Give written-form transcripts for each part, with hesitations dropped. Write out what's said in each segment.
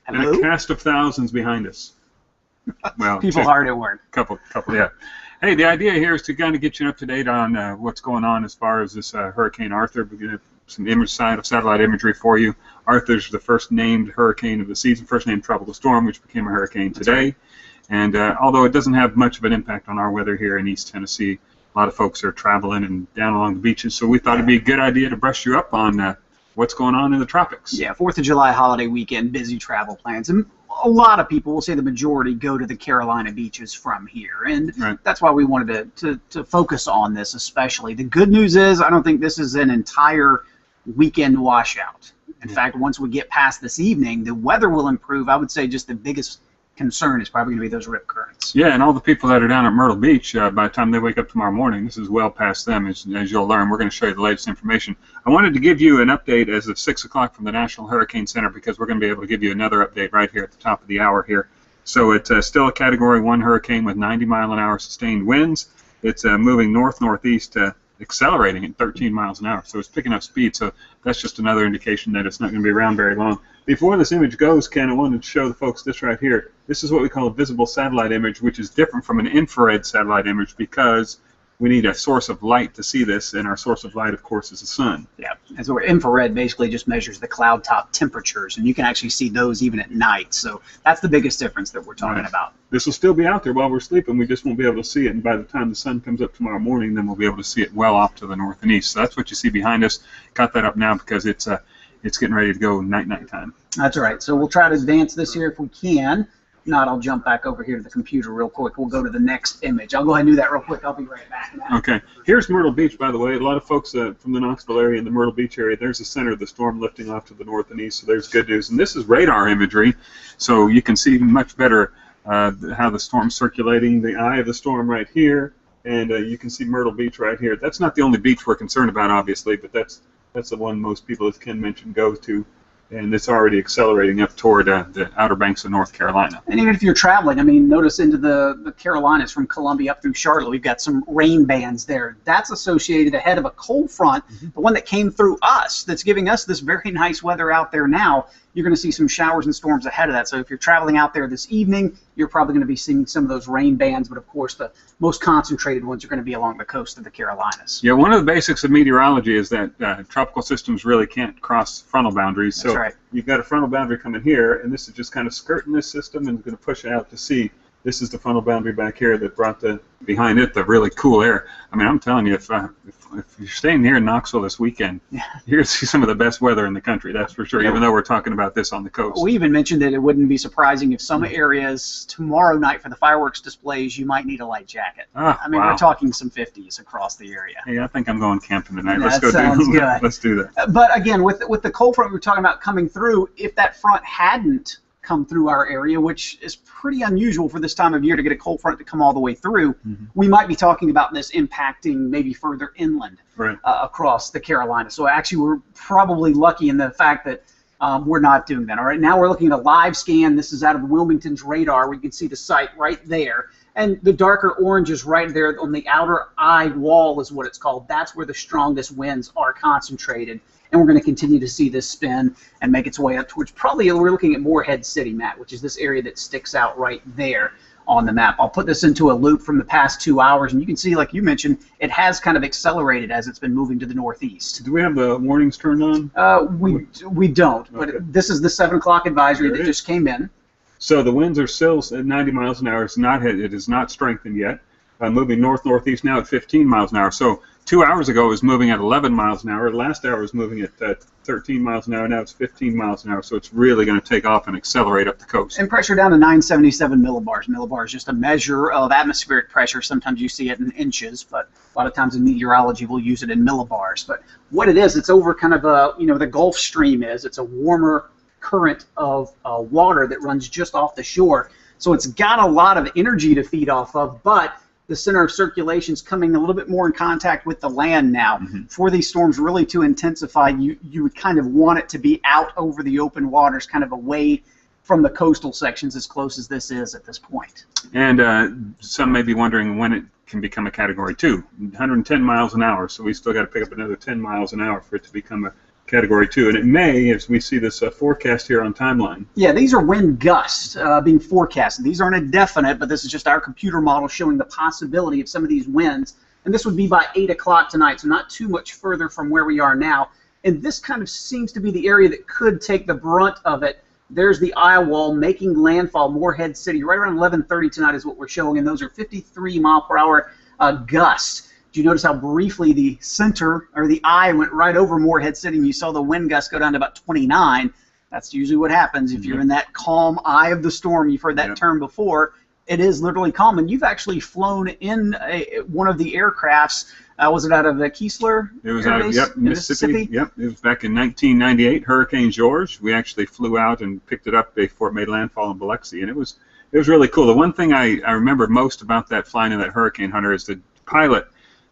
And a cast of thousands behind us. Well, people hard at work. Couple, yeah. Hey, the idea here is to kind of get you up to date on what's going on as far as this Hurricane Arthur. We're going to have some satellite imagery for you. Arthur's the first named hurricane of the season, first named tropical storm, which became a hurricane today. Right. And although it doesn't have much of an impact on our weather here in East Tennessee, a lot of folks are traveling and down along the beaches, so we thought it'd be a good idea to brush you up on what's going on in the tropics. Yeah, 4th of July holiday weekend, busy travel plans. And a lot of people, we'll say the majority, go to the Carolina beaches from here. And that's why we wanted to focus on this especially. The good news is I don't think this is an entire weekend washout. In fact, once we get past this evening, the weather will improve. I would say just the biggest concern is probably going to be those rip currents. Yeah, and all the people that are down at Myrtle Beach, by the time they wake up tomorrow morning, this is well past them, as you'll learn. We're going to show you the latest information. I wanted to give you an update as of 6 o'clock from the National Hurricane Center because we're going to be able to give you another update right here at the top of the hour here. So it's still a Category 1 hurricane with 90-mile-an-hour sustained winds. It's moving north-northeast, accelerating at 13 miles an hour. So it's picking up speed, so that's just another indication that it's not going to be around very long. Before this image goes, Ken, I wanted to show the folks this right here. This is what we call a visible satellite image, which is different from an infrared satellite image because we need a source of light to see this, and our source of light, of course, is the sun. Yeah, and so infrared basically just measures the cloud top temperatures, and you can actually see those even at night. So that's the biggest difference that we're talking about. This will still be out there while we're sleeping. We just won't be able to see it, and by the time the sun comes up tomorrow morning, then we'll be able to see it well off to the north and east. So that's what you see behind us. Got that up now because it's getting ready to go night time. That's right. So we'll try to advance this here if we can. If not, I'll jump back over here to the computer real quick. We'll go to the next image. I'll go ahead and do that real quick. I'll be right back now. Okay. Here's Myrtle Beach, by the way. A lot of folks from the Knoxville area and the Myrtle Beach area, there's the center of the storm lifting off to the north and east, so there's good news. And this is radar imagery, so you can see much better how the storm's circulating, the eye of the storm right here, and you can see Myrtle Beach right here. That's not the only beach we're concerned about, obviously, but that's the one most people, as Ken mentioned, go to. And it's already accelerating up toward the Outer Banks of North Carolina. And even if you're traveling, I mean, notice into the Carolinas from Columbia up through Charlotte, we've got some rain bands there. That's associated ahead of a cold front, the one that came through us, that's giving us this very nice weather out there now. You're going to see some showers and storms ahead of that. So if you're traveling out there this evening, you're probably going to be seeing some of those rain bands, but of course the most concentrated ones are going to be along the coast of the Carolinas. Yeah, one of the basics of meteorology is that tropical systems really can't cross frontal boundaries. So that's right. You've got a frontal boundary coming here, and this is just kind of skirting this system and going to push it out to sea. This is the frontal boundary back here that brought behind it the really cool air. I mean, I'm telling you, if you're staying here in Knoxville this weekend, you're going to see some of the best weather in the country, that's for sure, even though we're talking about this on the coast. We even mentioned that it wouldn't be surprising if some areas tomorrow night for the fireworks displays, you might need a light jacket. I mean, we're talking some 50s across the area. Hey, I think I'm going camping tonight. Let's do good. Let's do that. But again, with the cold front we were talking about coming through, if that front hadn't come through our area, which is pretty unusual for this time of year to get a cold front to come all the way through, we might be talking about this impacting maybe further inland across the Carolinas. So actually we're probably lucky in the fact that we're not doing that. All right, now we're looking at a live scan. This is out of Wilmington's radar. We can see the site right there. And the darker orange is right there on the outer eye wall is what it's called. That's where the strongest winds are concentrated. And we're going to continue to see this spin and make its way up towards probably, we're looking at Morehead City, Matt, which is this area that sticks out right there on the map. I'll put this into a loop from the past 2 hours, and you can see, like you mentioned, it has kind of accelerated as it's been moving to the northeast. Do we have the warnings turned on? We don't, but this is the 7 o'clock advisory that just came in. So the winds are still at 90 miles an hour. It is not strengthened yet. Moving north-northeast now at 15 miles an hour. So 2 hours ago it was moving at 11 miles an hour. Last hour was moving at 13 miles an hour. Now it's 15 miles an hour. So it's really going to take off and accelerate up the coast. And pressure down to 977 millibars. Millibar is just a measure of atmospheric pressure. Sometimes you see it in inches, but a lot of times in meteorology we'll use it in millibars. But what it is, it's over kind of the Gulf Stream is. It's a warmer current of water that runs just off the shore. So it's got a lot of energy to feed off of, but the center of circulation is coming a little bit more in contact with the land now. For these storms really to intensify, you would kind of want it to be out over the open waters, kind of away from the coastal sections as close as this is at this point. And some may be wondering when it can become a Category 2. 110 miles an hour, so we still got to pick up another 10 miles an hour for it to become Category 2, and it may, as we see this forecast here on timeline. Yeah, these are wind gusts being forecasted. These aren't indefinite, but this is just our computer model showing the possibility of some of these winds. And this would be by 8 o'clock tonight, so not too much further from where we are now. And this kind of seems to be the area that could take the brunt of it. There's the eye wall making landfall, Morehead City, right around 11:30 tonight is what we're showing, and those are 53-mile-per-hour gusts. Do you notice how briefly the center, or the eye, went right over Morehead City, and you saw the wind gust go down to about 29? That's usually what happens if you're in that calm eye of the storm. You've heard that term before. It is literally calm, and you've actually flown in one of the aircrafts. Was it out of Keesler? It was out of Mississippi. Yep, it was back in 1998, Hurricane George. We actually flew out and picked it up before it made landfall in Biloxi, and it was really cool. The one thing I remember most about that flying in that Hurricane Hunter is the pilot,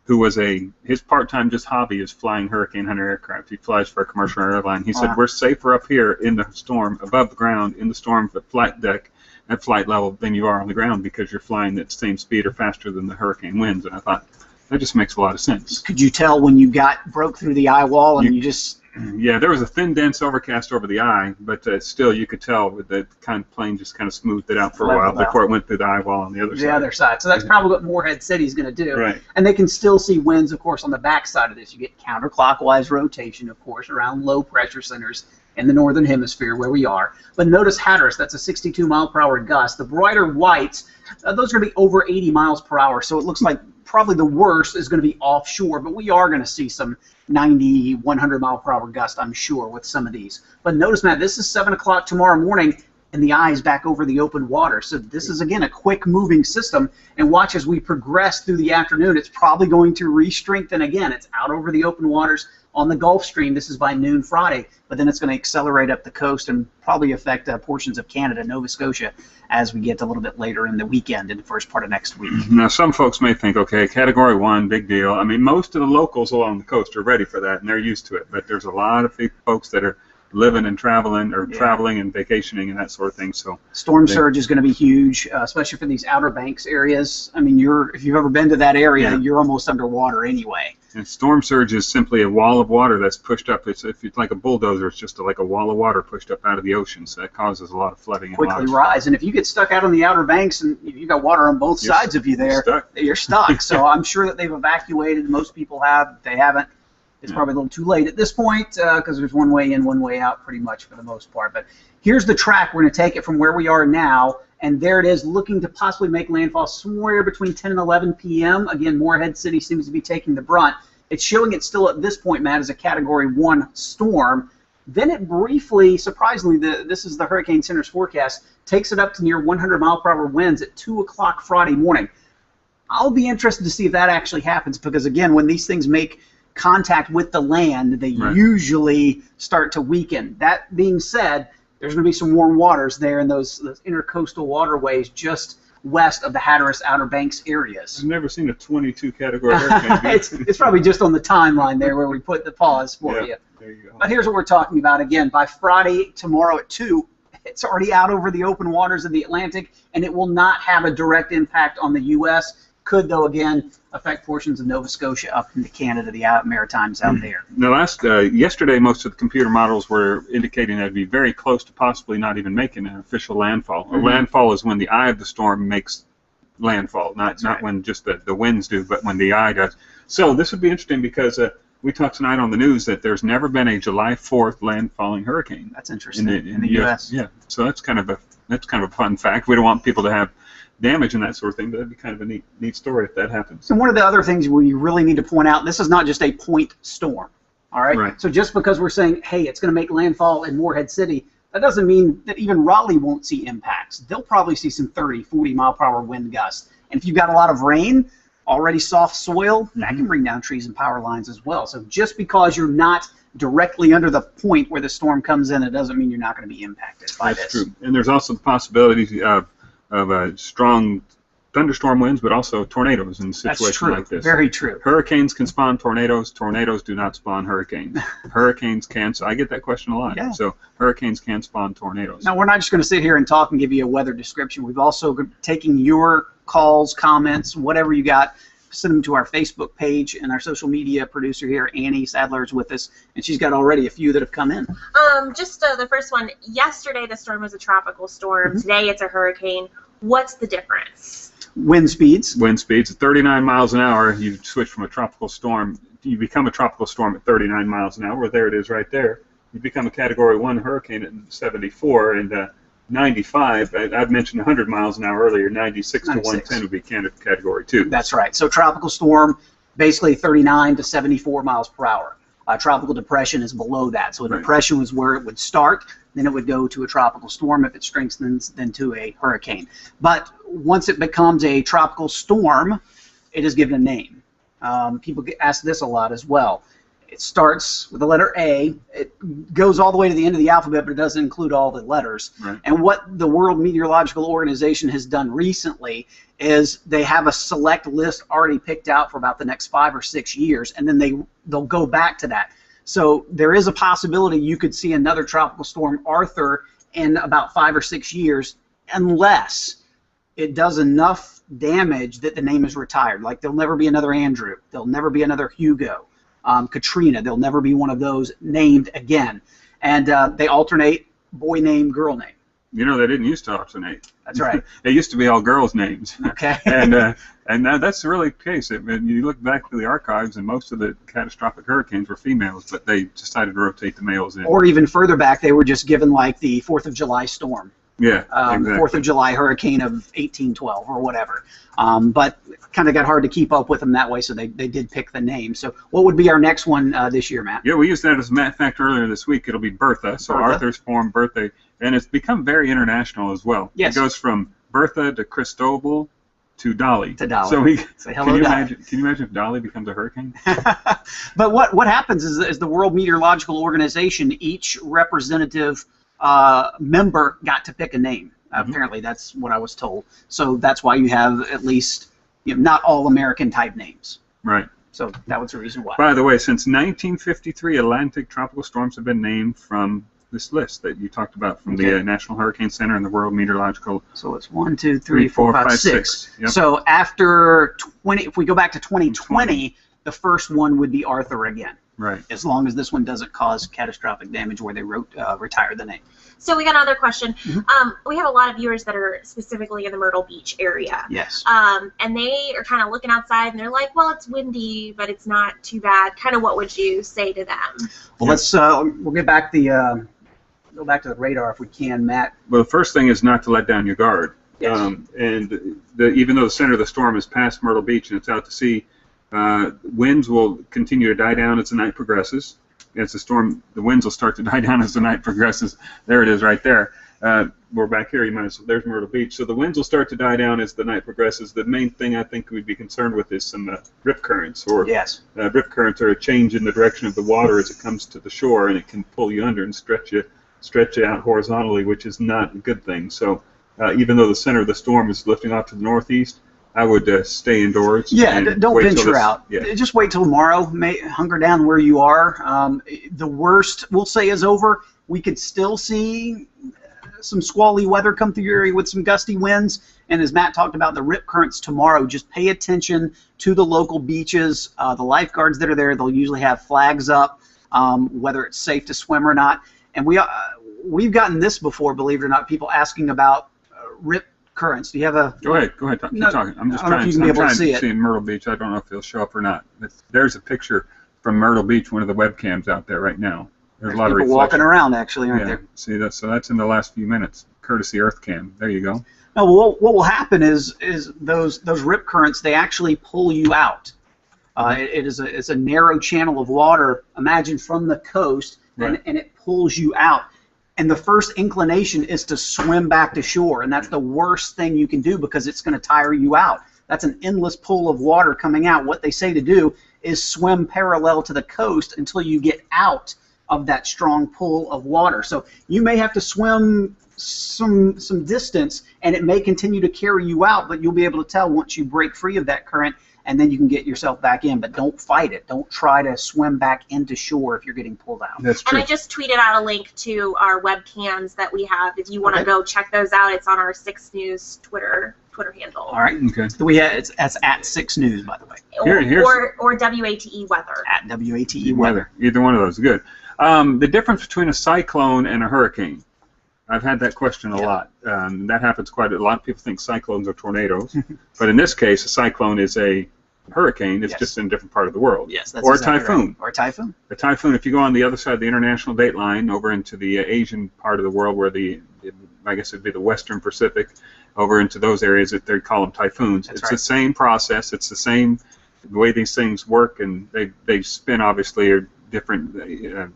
who was his part-time just hobby is flying Hurricane Hunter aircraft. He flies for a commercial airline. He said, we're safer up here in the storm, above the ground, in the storm, at flight deck, at flight level, than you are on the ground, because you're flying at the same speed or faster than the hurricane winds. And I thought, that just makes a lot of sense. Could you tell when you broke through the eye wall and you just... Yeah, there was a thin, dense overcast over the eye, but still you could tell with the plane just kind of smoothed it out for a while before it went through the eye wall on the other side. The other side. So that's probably what Morehead City is going to do. Right. And they can still see winds, of course, on the back side of this. You get counterclockwise rotation, of course, around low pressure centers in the northern hemisphere where we are. But notice Hatteras, that's a 62-mile-per-hour gust. The brighter whites, those are going to be over 80 miles per hour. So it looks like probably the worst is going to be offshore, but we are going to see some 90, 100-mile-per-hour gust, I'm sure, with some of these. But notice, Matt, this is 7 o'clock tomorrow morning, and the eye is back over the open water. So this is, again, a quick-moving system. And watch as we progress through the afternoon, it's probably going to re-strengthen again. It's out over the open waters on the Gulf Stream. This is by noon Friday, but then it's going to accelerate up the coast and probably affect portions of Canada, Nova Scotia, as we get a little bit later in the weekend, in the first part of next week. Now, some folks may think, okay, Category 1, big deal. I mean, most of the locals along the coast are ready for that, and they're used to it. But there's a lot of folks that are living and traveling, or traveling and vacationing and that sort of thing. So storm surge is going to be huge, especially for these Outer Banks areas. I mean, if you've ever been to that area, you're almost underwater anyway. And storm surge is simply a wall of water that's pushed up. If it's like a bulldozer, it's just like a wall of water pushed up out of the ocean. So that causes a lot of flooding. Quickly rise. And if you get stuck out on the Outer Banks and you got water on both sides of you there, you're stuck. So I'm sure that they've evacuated. Most people have. If they haven't, it's probably a little too late at this point, because there's one way in, one way out pretty much for the most part. But here's the track. We're going to take it from where we are now, and there it is, looking to possibly make landfall somewhere between 10 and 11 p.m. Again, Morehead City seems to be taking the brunt. It's showing it still at this point, Matt, as a Category 1 storm. Then it briefly, surprisingly, this is the Hurricane Center's forecast, takes it up to near 100-mile-per-hour winds at 2 o'clock Friday morning. I'll be interested to see if that actually happens, because, again, when these things make contact with the land, they usually start to weaken. That being said, there's going to be some warm waters there in those intercoastal waterways just west of the Hatteras Outer Banks areas. I've never seen a 22 category hurricane. It's probably just on the timeline there where we put the pause for you. There you go. But here's what we're talking about again. By Friday, tomorrow at 2, it's already out over the open waters of the Atlantic, and it will not have a direct impact on the U.S. Could, though, again, affect portions of Nova Scotia up into Canada, the Maritimes out there. Now, yesterday, most of the computer models were indicating that it'd be very close to possibly not even making an official landfall. A landfall is when the eye of the storm makes landfall, not when just the winds do, but when the eye does. So this would be interesting, because we talked tonight on the news that there's never been a July 4th landfalling hurricane. That's interesting. In the U.S. Yeah, so that's kind of a fun fact. We don't want people to have damage and that sort of thing, but that'd be kind of a neat story if that happens. And one of the other things we really need to point out, this is not just a point storm, all right? Right. So just because we're saying, hey, it's going to make landfall in Morehead City, that doesn't mean that even Raleigh won't see impacts. They'll probably see some 30, 40-mile-per-hour wind gusts. And if you've got a lot of rain, already soft soil, that can bring down trees and power lines as well. So just because you're not directly under the point where the storm comes in, it doesn't mean you're not going to be impacted by this. That's true. And there's also the possibility of strong thunderstorm winds, but also tornadoes in situations like this. Very true. Hurricanes can spawn tornadoes. Tornadoes do not spawn hurricanes. Hurricanes can. So I get that question a lot. Yeah. So hurricanes can spawn tornadoes. Now, we're not just going to sit here and talk and give you a weather description. We've also taken your calls, comments, whatever you got. send them to our Facebook page, and our social media producer here, Annie Sadler, is with us, and she's got already a few that have come in. Just the first one. Yesterday the storm was a tropical storm. Today it's a hurricane. What's the difference? Wind speeds. Wind speeds at 39 miles an hour. You switch from a tropical storm. You become a tropical storm at 39 miles an hour. There it is right there. You become a Category 1 hurricane at 74 and 95. I've mentioned 100 miles an hour earlier. 96 to 110 would be Category 2. That's right. So tropical storm, basically 39 to 74 miles per hour. Tropical depression is below that. So a depression was where it would start. Then it would go to a tropical storm. If it strengthens, then to a hurricane. But once it becomes a tropical storm, it is given a name. People get asked this a lot as well. It starts with the letter A. It goes all the way to the end of the alphabet, but it doesn't include all the letters. Right. And what the World Meteorological Organization has done recently is they have a select list already picked out for about the next 5 or 6 years, and then they'll go back to that. So there is a possibility you could see another tropical storm, Arthur, in about 5 or 6 years, unless it does enough damage that the name is retired. Like there'll never be another Andrew. There'll never be another Hugo. Katrina, there'll never be one of those named again. And they alternate boy name, girl name. You know, they didn't used to alternate. That's right. They used to be all girls' names. Okay. and that's really the case. You look back to the archives, and most of the catastrophic hurricanes were females, but they decided to rotate the males in. Or even further back, they were just given like the 4th of July storm. Yeah, exactly. 4th of July hurricane of 1812 or whatever. But kind of got hard to keep up with them that way, so they did pick the name. So what would be our next one this year, Matt? Yeah, we used that as a matter of fact earlier this week. It'll be Bertha. So Bertha. Arthur's form, Bertha, and it's become very international as well. Yes. It goes from Bertha to Cristobal to Dolly. To Dolly. So we Say hello, Dolly. Can you imagine if Dolly becomes a hurricane? But what happens is the World Meteorological Organization, each representative member got to pick a name. Apparently, that's what I was told. So that's why you have at least not all American type names. Right. So that was the reason why. By the way, since 1953, Atlantic tropical storms have been named from this list that you talked about from the National Hurricane Center and the World Meteorological. So it's 1, 2, 3, 4, 5, 6. Yep. So after 20, if we go back to 2020, the first one would be Arthur again. Right. As long as this one doesn't cause catastrophic damage where they retired the name. So we got another question. We have a lot of viewers that are specifically in the Myrtle Beach area. Yes. And they are kind of looking outside and they're like, well, it's windy, but it's not too bad. Kind of what would you say to them? Well, we'll get back go back to the radar if we can, Matt. Well, the first thing is not to let down your guard. Yes. And even though the center of the storm is past Myrtle Beach and it's out to sea, winds will continue to die down as the night progresses. As the winds will start to die down as the night progresses. There it is right there. We're back here. There's Myrtle Beach. So the winds will start to die down as the night progresses. The main thing I think we'd be concerned with is some rip currents. Rip currents are a change in the direction of the water as it comes to the shore, and it can pull you under and stretch you out horizontally, which is not a good thing. So even though the center of the storm is lifting off to the northeast, I would stay indoors. Yeah, don't venture out. Yeah. Just wait till tomorrow. Hunker down where you are. The worst, we'll say, is over. We could still see some squally weather come through your area with some gusty winds. And as Matt talked about, the rip currents tomorrow, just pay attention to the local beaches. The lifeguards that are there, they'll usually have flags up, whether it's safe to swim or not. And we've gotten this before, believe it or not, people asking about rip currents. Do you have a... Go ahead. Keep talking. I'm just trying to see in Myrtle Beach. I don't know if it'll show up or not. There's a picture from Myrtle Beach, one of the webcams out there right now. There's a lot of people walking around, actually, aren't there? See, so that's in the last few minutes, courtesy EarthCam. There you go. No, what will happen is those rip currents, they actually pull you out. It's a narrow channel of water, imagine from the coast, and it pulls you out. And the first inclination is to swim back to shore, and that's the worst thing you can do because it's going to tire you out. That's an endless pool of water coming out. What they say to do is swim parallel to the coast until you get out of that strong pull of water. So you may have to swim some distance, and it may continue to carry you out, but you'll be able to tell once you break free of that current, and then you can get yourself back in. But don't fight it. Don't try to swim back into shore if you're getting pulled out. That's true. And I just tweeted out a link to our webcams that we have. If you want to go check those out, it's on our 6 News Twitter Twitter handle. All right. Okay. That's at 6 News, by the way. Or WATE Weather. At WATE Weather. Either one of those. Good. The difference between a cyclone and a hurricane. I've had that question a lot. That happens quite a lot. Of people think cyclones are tornadoes, but in this case, a cyclone is a hurricane. It's just in a different part of the world. Yes, that's or exactly a typhoon. Right. Or a typhoon. A typhoon. If you go on the other side of the international date line, over into the Asian part of the world, where I guess it'd be the Western Pacific, over into those areas that they call them typhoons. It's the same process. It's the same way these things work, and they spin obviously are different.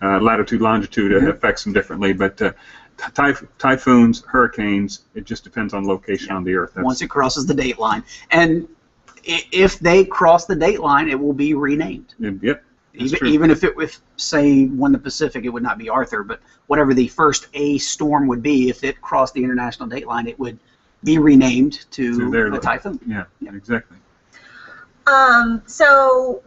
Latitude, longitude affects them differently, but typhoons, hurricanes, it just depends on location on the Earth. Once it crosses the date line, and if they cross the date line, it will be renamed. Yep. Even if it was, say, won the Pacific, it would not be Arthur, but whatever the first A storm would be, if it crossed the international date line, it would be renamed to the typhoon. Yeah, exactly. So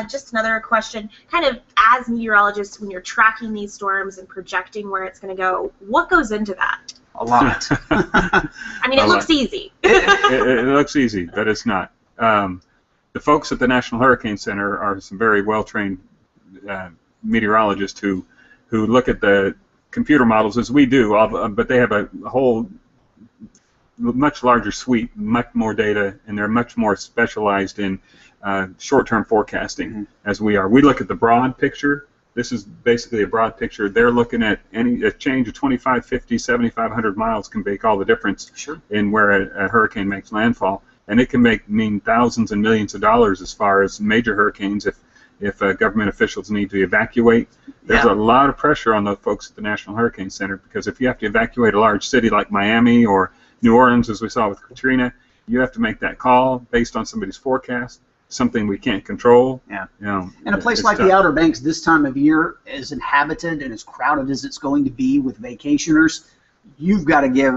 just another question, kind of as meteorologists, when you're tracking these storms and projecting where it's going to go, what goes into that? A lot. I mean, it looks easy. It looks easy, but it's not. The folks at the National Hurricane Center are some very well-trained meteorologists who look at the computer models as we do, but they have a whole much larger suite, much more data, and they're much more specialized in short-term forecasting as we are. We look at the broad picture. This is basically a broad picture. They're looking at a change of 25, 50, 7,500 miles can make all the difference in where a hurricane makes landfall. And it can mean thousands and millions of dollars as far as major hurricanes if government officials need to evacuate. There's a lot of pressure on the folks at the National Hurricane Center, because if you have to evacuate a large city like Miami or New Orleans, as we saw with Katrina, you have to make that call based on somebody's forecast, something we can't control. Yeah. And a place like the Outer Banks this time of year, as inhabited and as crowded as it's going to be with vacationers, you've got to give...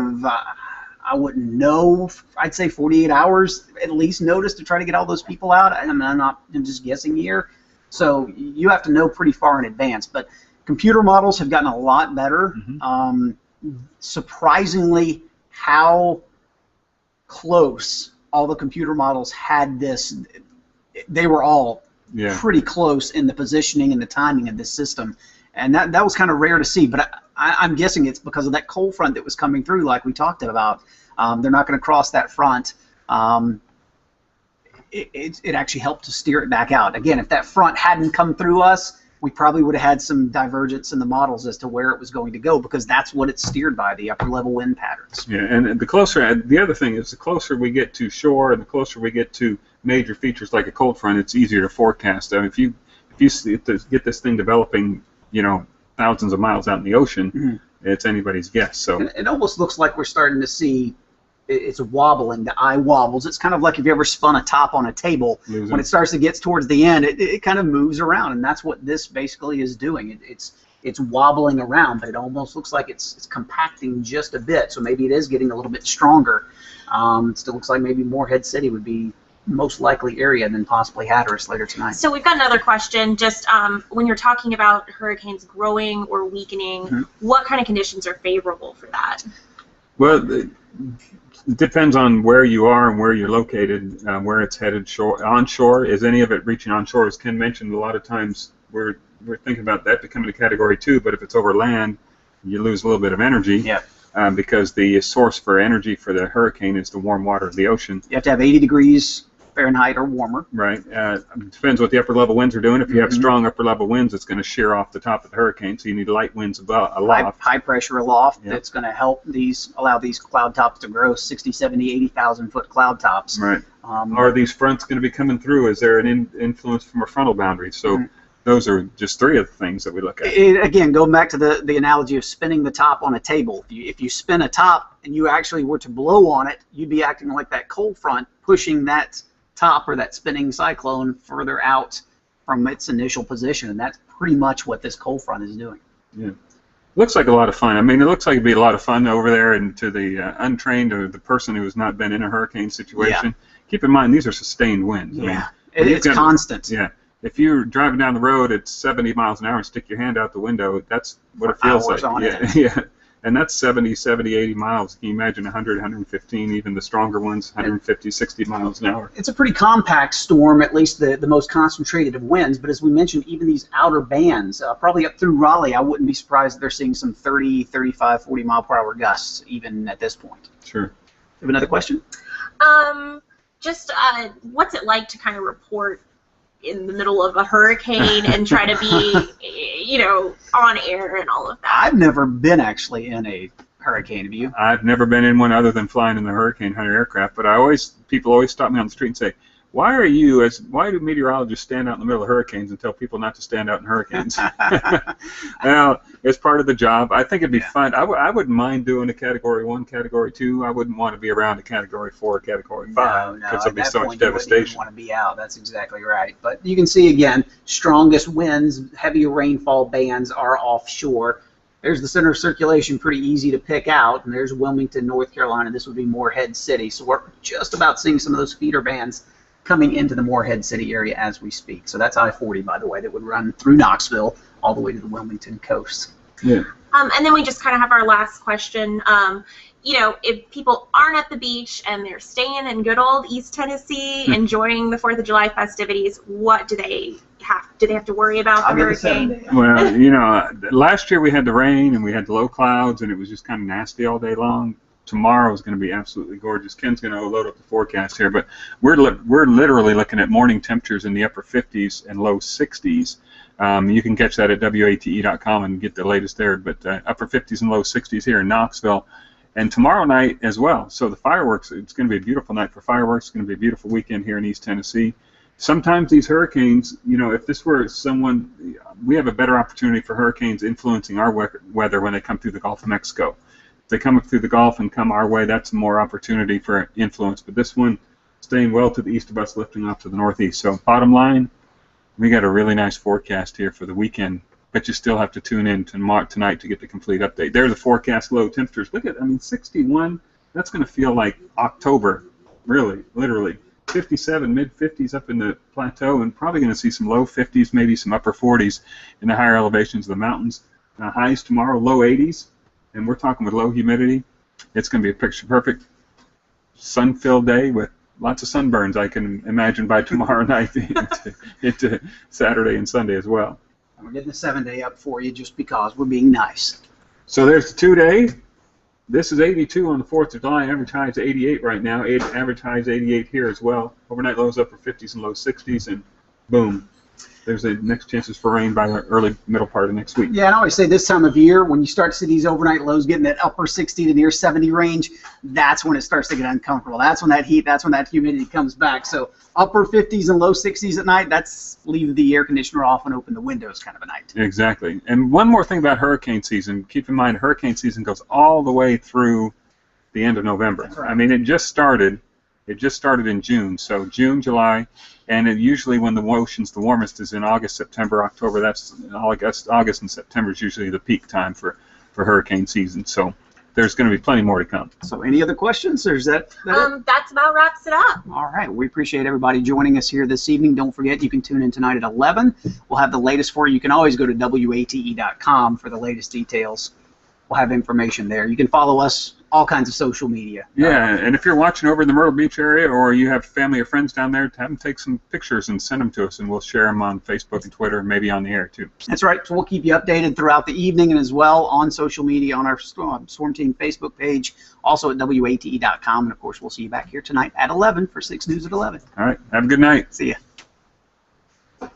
I wouldn't know. I'd say 48 hours at least notice to try to get all those people out. I'm just guessing here. So you have to know pretty far in advance. But computer models have gotten a lot better. Surprisingly, how close all the computer models had this. They were all pretty close in the positioning and the timing of this system. And that was kind of rare to see. But I'm guessing it's because of that cold front that was coming through, like we talked about. They're not going to cross that front. It actually helped to steer it back out. Again, if that front hadn't come through us, we probably would have had some divergence in the models as to where it was going to go, because that's what it's steered by, the upper level wind patterns. Yeah, and the other thing is, the closer we get to shore and the closer we get to major features like a cold front, it's easier to forecast. I mean, if you get this thing developing, thousands of miles out in the ocean, it's anybody's guess. So it almost looks like we're starting to see it's wobbling. The eye wobbles. It's kind of like if you ever spun a top on a table. When it starts to get towards the end, it kind of moves around, and that's what this basically is doing. It's wobbling around, but it almost looks like it's compacting just a bit. So maybe it is getting a little bit stronger. It still looks like maybe Morehead City would be most likely area than possibly Hatteras later tonight. So we've got another question. Just when you're talking about hurricanes growing or weakening, what kind of conditions are favorable for that? Well, it depends on where you are and where you're located, where it's headed. Onshore, is any of it reaching onshore? As Ken mentioned, a lot of times we're thinking about that becoming a Category 2, but if it's over land, you lose a little bit of energy. Yeah. Because the source for energy for the hurricane is the warm water of the ocean. You have to have 80 degrees Fahrenheit or warmer. Right. It depends what the upper level winds are doing. If you have strong upper level winds, it's going to shear off the top of the hurricane, so you need light winds aloft. High pressure aloft. Yep. That's going to help allow these cloud tops to grow 60, 70, 80,000 foot cloud tops. Right. Are these fronts going to be coming through? Is there an influence from a frontal boundary? So those are just three of the things that we look at. Again, going back to the analogy of spinning the top on a table. If you spin a top and you actually were to blow on it, you'd be acting like that cold front, pushing that top or that spinning cyclone further out from its initial position, and that's pretty much what this cold front is doing. Yeah, looks like a lot of fun. I mean, it looks like it'd be a lot of fun over there, and to the untrained or the person who has not been in a hurricane situation. Keep in mind, these are sustained winds. Yeah, I mean, it's constant. Yeah, if you're driving down the road at 70 miles an hour and stick your hand out the window, that's what it feels like. On yeah. And that's 70, 80 miles. Can you imagine 100, 115, even the stronger ones, 150, 60 miles an hour? It's a pretty compact storm, at least the most concentrated of winds. But as we mentioned, even these outer bands, probably up through Raleigh, I wouldn't be surprised if they're seeing some 30, 35, 40 mile per hour gusts even at this point. Sure. You have another question? Just what's it like to kind of report in the middle of a hurricane and try to be, you know, on air and all of that? I've never been actually in a hurricane. Have you? I've never been in one other than flying in the Hurricane Hunter aircraft, but people always stop me on the street and say, why do meteorologists stand out in the middle of hurricanes and tell people not to stand out in hurricanes? Well, it's part of the job. I think it'd be fun. I wouldn't mind doing a Category 1, Category 2. I wouldn't want to be around a Category 4, Category 5 because there'd be so much devastation. You wouldn't want to be out. That's exactly right. But you can see, again, strongest winds, heavier rainfall bands are offshore. There's the center of circulation, pretty easy to pick out, and there's Wilmington, North Carolina. This would be Morehead City. So we're just about seeing some of those feeder bands coming into the Morehead City area as we speak. So that's I-40, by the way, that would run through Knoxville all the way to the Wilmington coast. Yeah. And then we just kind of have our last question. You know, if people aren't at the beach and they're staying in good old East Tennessee, enjoying the 4th of July festivities, what do they have? Do they have to worry about the hurricane? Well, you know, last year we had the rain and we had the low clouds and it was just kind of nasty all day long. Tomorrow is going to be absolutely gorgeous. Ken's going to load up the forecast here, but we're literally looking at morning temperatures in the upper 50s and low 60s. You can catch that at WATE.com and get the latest there, but upper 50s and low 60s here in Knoxville. And tomorrow night as well. So the fireworks, it's going to be a beautiful night for fireworks. It's going to be a beautiful weekend here in East Tennessee. Sometimes these hurricanes, you know, if this were someone, we have a better opportunity for hurricanes influencing our weather when they come through the Gulf of Mexico. If they come up through the Gulf and come our way, that's more opportunity for influence. But this one, staying well to the east of us, lifting off to the northeast. So bottom line, we got a really nice forecast here for the weekend. But you still have to tune in tonight to get the complete update. There's the forecast low temperatures. Look at, I mean, 61, that's going to feel like October, really, literally. 57, mid-50s up in the plateau, and probably going to see some low 50s, maybe some upper 40s in the higher elevations of the mountains. Highs tomorrow, low 80s, and we're talking with low humidity. It's going to be a picture-perfect sun-filled day with lots of sunburns, I can imagine, by tomorrow night into Saturday and Sunday as well. We're getting the 7-day up for you just because we're being nice. So there's the 2-day. This is 82 on the 4th of July. Average high is 88 right now. Average high is 88 here as well. Overnight lows upper 50s and low 60s, and boom. There's the next chances for rain by the early middle part of next week. Yeah, and I always say this time of year, when you start to see these overnight lows getting that upper 60 to near 70 range, that's when it starts to get uncomfortable. That's when that heat, that's when that humidity comes back. So upper 50s and low 60s at night, that's leave the air conditioner off and open the windows kind of a night. Exactly. And one more thing about hurricane season. Keep in mind, hurricane season goes all the way through the end of November. That's right. I mean, it just started in June. So June, July. And usually when the ocean's the warmest is in August, September, October. That's August and September is usually the peak time for hurricane season. So there's going to be plenty more to come. So any other questions, or is that That's about wraps it up. All right. We appreciate everybody joining us here this evening. Don't forget, you can tune in tonight at 11. We'll have the latest for you. You can always go to WATE.com for the latest details. We'll have information there. You can follow us all kinds of social media. Yeah, and if you're watching over in the Myrtle Beach area, or you have family or friends down there, have them take some pictures and send them to us, and we'll share them on Facebook and Twitter, and maybe on the air too. That's right. So we'll keep you updated throughout the evening, and as well on social media, on our Storm Team Facebook page, also at WATE.com, and of course we'll see you back here tonight at 11 for 6 News at 11. All right, have a good night. See ya.